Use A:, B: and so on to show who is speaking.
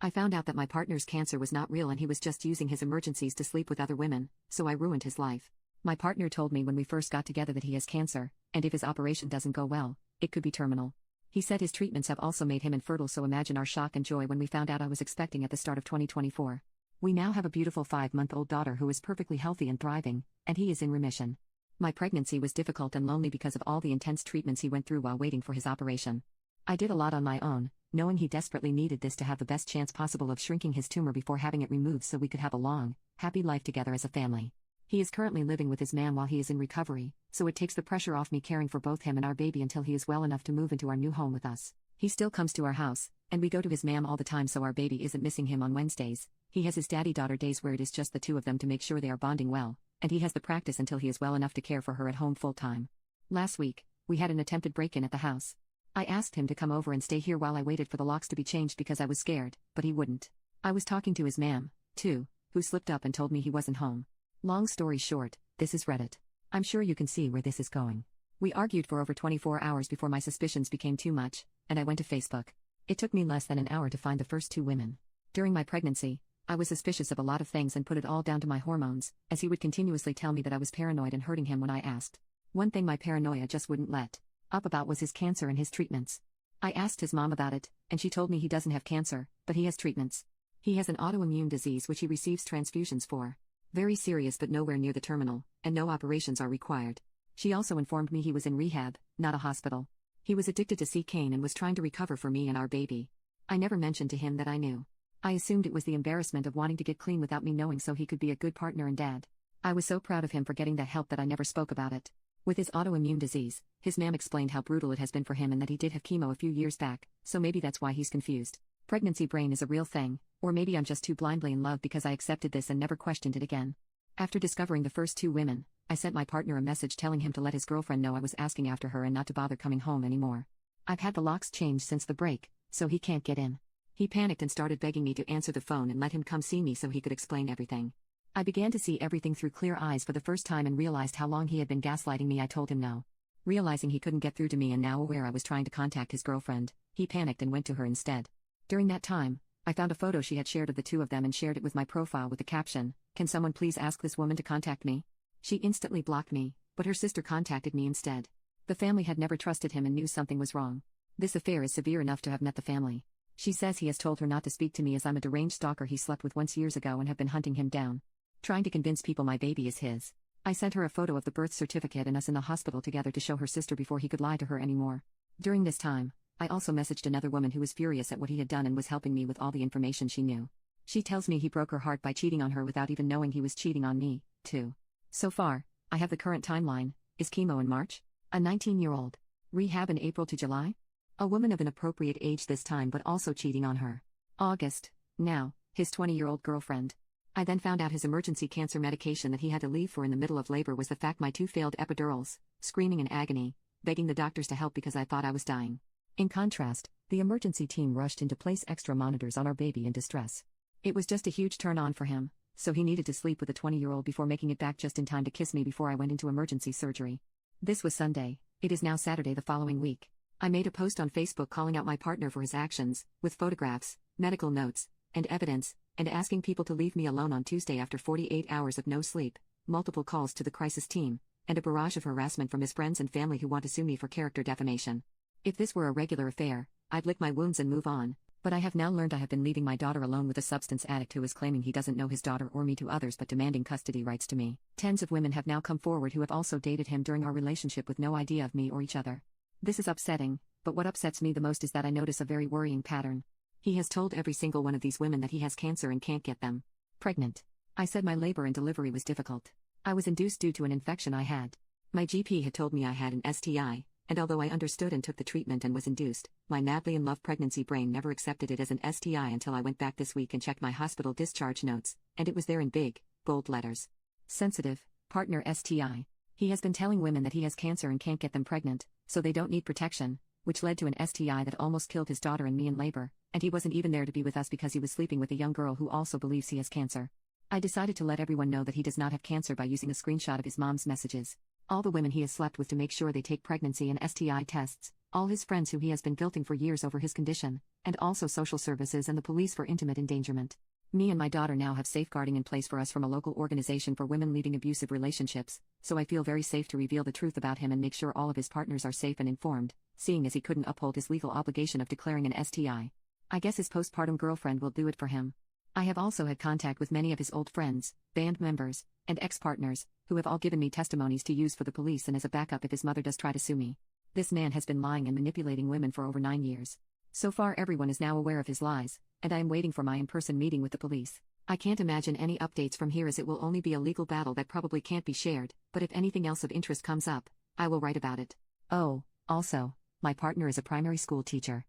A: I found out that my partner's cancer was not real and he was just using his emergencies to sleep with other women, so I ruined his life. My partner told me when we first got together that he has cancer, and if his operation doesn't go well, it could be terminal. He said his treatments have also made him infertile, so imagine our shock and joy when we found out I was expecting at the start of 2024. We now have a beautiful 5-month-old daughter who is perfectly healthy and thriving, and he is in remission. My pregnancy was difficult and lonely because of all the intense treatments he went through while waiting for his operation. I did a lot on my own, knowing he desperately needed this to have the best chance possible of shrinking his tumor before having it removed so we could have a long, happy life together as a family. He is currently living with his mom while he is in recovery, so it takes the pressure off me caring for both him and our baby until he is well enough to move into our new home with us. He still comes to our house, and we go to his mom all the time so our baby isn't missing him on Wednesdays. He has his daddy-daughter days where it is just the two of them to make sure they are bonding well, and he has the practice until he is well enough to care for her at home full-time. Last week, we had an attempted break-in at the house. I asked him to come over and stay here while I waited for the locks to be changed because I was scared, but he wouldn't. I was talking to his mom, too, who slipped up and told me he wasn't home. Long story short, this is Reddit. I'm sure you can see where this is going. We argued for over 24 hours before my suspicions became too much, and I went to Facebook. It took me less than an hour to find the first two women. During my pregnancy, I was suspicious of a lot of things and put it all down to my hormones, as he would continuously tell me that I was paranoid and hurting him when I asked. One thing my paranoia just wouldn't let up about was his cancer and his treatments. I asked his mom about it, and she told me he doesn't have cancer, but he has treatments. He has an autoimmune disease which he receives transfusions for. Very serious but nowhere near the terminal, and no operations are required. She also informed me he was in rehab, not a hospital. He was addicted to cocaine and was trying to recover for me and our baby. I never mentioned to him that I knew. I assumed it was the embarrassment of wanting to get clean without me knowing so he could be a good partner and dad. I was so proud of him for getting that help that I never spoke about it. With his autoimmune disease, his mom explained how brutal it has been for him and that he did have chemo a few years back, so maybe that's why he's confused. Pregnancy brain is a real thing, or maybe I'm just too blindly in love because I accepted this and never questioned it again. After discovering the first two women, I sent my partner a message telling him to let his girlfriend know I was asking after her and not to bother coming home anymore. I've had the locks changed since the break, so he can't get in. He panicked and started begging me to answer the phone and let him come see me so he could explain everything. I began to see everything through clear eyes for the first time and realized how long he had been gaslighting me. I told him no. Realizing he couldn't get through to me and now aware I was trying to contact his girlfriend, he panicked and went to her instead. During that time, I found a photo she had shared of the two of them and shared it with my profile with the caption, "Can someone please ask this woman to contact me?" She instantly blocked me, but her sister contacted me instead. The family had never trusted him and knew something was wrong. This affair is severe enough to have met the family. She says he has told her not to speak to me as I'm a deranged stalker he slept with once years ago and have been hunting him down. Trying to convince people my baby is his. I sent her a photo of the birth certificate and us in the hospital together to show her sister before he could lie to her anymore. During this time, I also messaged another woman who was furious at what he had done and was helping me with all the information she knew. She tells me he broke her heart by cheating on her without even knowing he was cheating on me, too. So far, I have the current timeline. Is chemo in March? A 19-year-old. Rehab in April to July? A woman of an appropriate age this time but also cheating on her. August. Now, his 20-year-old girlfriend. I then found out his emergency cancer medication that he had to leave for in the middle of labor was the fact my two failed epidurals, screaming in agony, begging the doctors to help because I thought I was dying. In contrast, the emergency team rushed in to place extra monitors on our baby in distress. It was just a huge turn-on for him, so he needed to sleep with a 20-year-old before making it back just in time to kiss me before I went into emergency surgery. This was Sunday. It is now Saturday the following week. I made a post on Facebook calling out my partner for his actions, with photographs, medical notes, and evidence, and asking people to leave me alone on Tuesday after 48 hours of no sleep, multiple calls to the crisis team, and a barrage of harassment from his friends and family who want to sue me for character defamation. If this were a regular affair, I'd lick my wounds and move on, but I have now learned I have been leaving my daughter alone with a substance addict who is claiming he doesn't know his daughter or me to others but demanding custody rights to me. Tens of women have now come forward who have also dated him during our relationship with no idea of me or each other. This is upsetting, but what upsets me the most is that I notice a very worrying pattern. He has told every single one of these women that he has cancer and can't get them pregnant. I said my labor and delivery was difficult. I was induced due to an infection I had. My GP had told me I had an STI, and although I understood and took the treatment and was induced, my madly in love pregnancy brain never accepted it as an STI until I went back this week and checked my hospital discharge notes, and it was there in big, bold letters. Sensitive, partner STI. He has been telling women that he has cancer and can't get them pregnant, so they don't need protection, which led to an STI that almost killed his daughter and me in labor, and he wasn't even there to be with us because he was sleeping with a young girl who also believes he has cancer. I decided to let everyone know that he does not have cancer by using a screenshot of his mom's messages. All the women he has slept with to make sure they take pregnancy and STI tests, all his friends who he has been guilting for years over his condition, and also social services and the police for intimate endangerment. Me and my daughter now have safeguarding in place for us from a local organization for women leaving abusive relationships, so I feel very safe to reveal the truth about him and make sure all of his partners are safe and informed, seeing as he couldn't uphold his legal obligation of declaring an STI. I guess his postpartum girlfriend will do it for him. I have also had contact with many of his old friends, band members, and ex-partners, who have all given me testimonies to use for the police and as a backup if his mother does try to sue me. This man has been lying and manipulating women for over 9 years. So far everyone is now aware of his lies, and I am waiting for my in-person meeting with the police. I can't imagine any updates from here as it will only be a legal battle that probably can't be shared, but if anything else of interest comes up, I will write about it. Oh, also, my partner is a primary school teacher.